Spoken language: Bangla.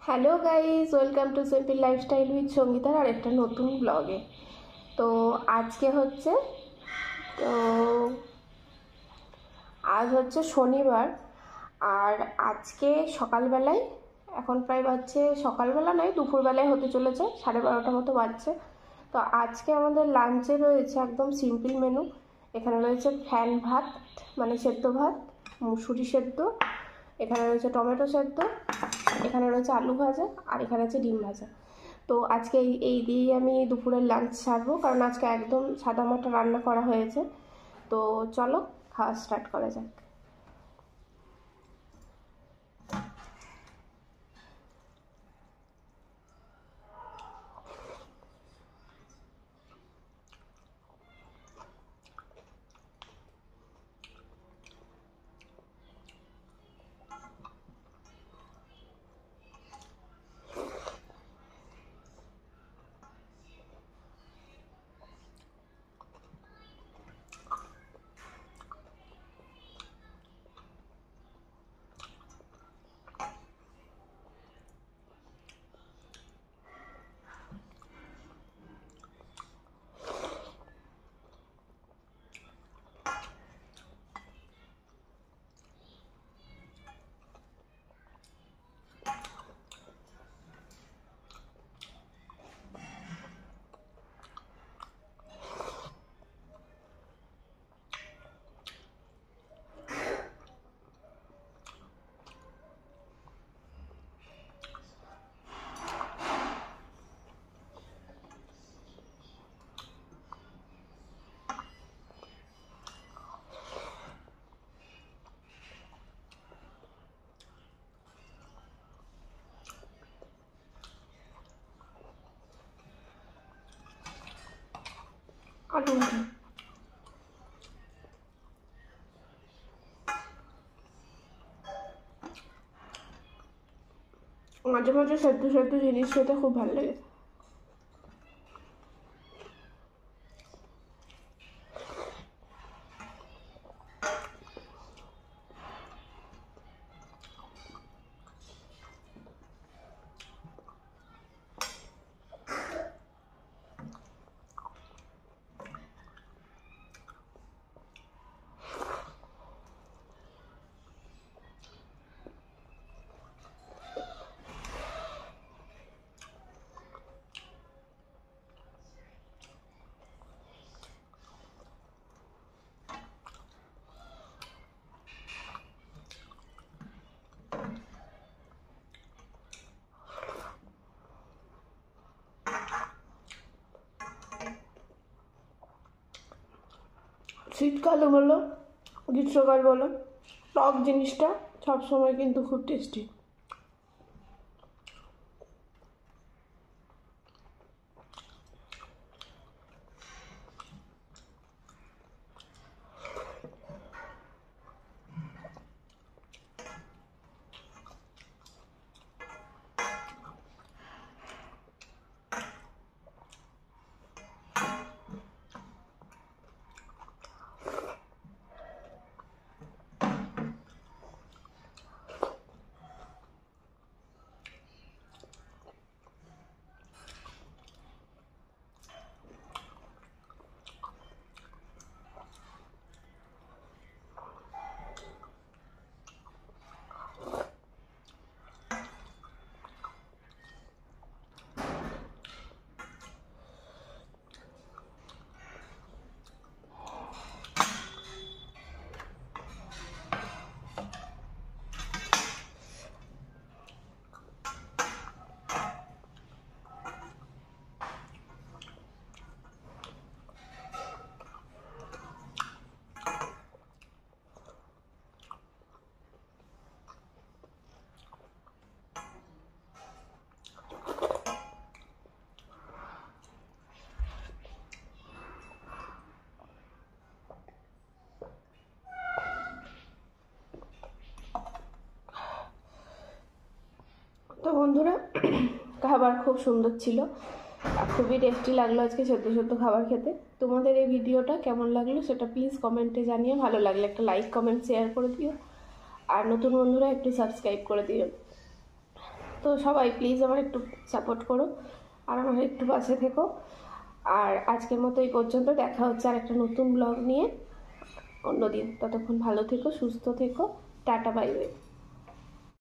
Hello guys, welcome to simple lifestyle with সঙ্গীতার আর একটা নতুন ব্লগে। তো আজকে হচ্ছে তো আজ হচ্ছে শনিবার। আর আজকে সকালবেলায়, এখন প্রায় বাজছে সকালবেলা নয়, দুপুরবেলায় হতে চলেছে, 12:30 মতো বাজছে। তো আজকে আমাদের লাঞ্চে রয়েছে একদম সিম্পল মেনু। এখানে রয়েছে ফ্যান ভাত, মানে সেদ্ধ ভাত, মুসুরি সেদ্ধ, এখানে রয়েছে টমেটো সেদ্ধ, এখানে রয়েছে আলু ভাজা, আর এখানে আছে ডিম ভাজা। তো আজকে এই দিয়েই আমি দুপুরের লাঞ্চ সারবো, কারণ আজকে একদম সাদামাটা রান্না করা হয়েছে। তো চলো খাওয়া স্টার্ট করা যাক। আলু ভাজা মাঝে মাঝে সেদ্ধ সেদ্ধ জিনিস খেতে খুব ভালো লাগে। শীতকাল বলো, গ্রীষ্মকাল বলো, টক জিনিসটা সবসময় কিন্তু খুব টেস্টি। তো বন্ধুরা, খাবার খুব সুন্দর ছিল, খুবই টেস্টি লাগলো আজকে সেদ্ধ সেদ্ধ খাবার খেতে। তোমাদের এই ভিডিওটা কেমন লাগলো সেটা প্লিজ কমেন্টে জানিয়ে, ভালো লাগলে একটা লাইক কমেন্ট শেয়ার করে দিও, আর নতুন বন্ধুরা একটু সাবস্ক্রাইব করে দিও। তো সবাই প্লিজ আমার একটু সাপোর্ট করো আর আমার একটু পাশে থেকো। আর আজকের মতো এই পর্যন্ত, দেখা হচ্ছে আর একটা নতুন ব্লগ নিয়ে অন্যদিন। ততক্ষণ ভালো থেকো, সুস্থ থেকো, টাটা, বাই বাই।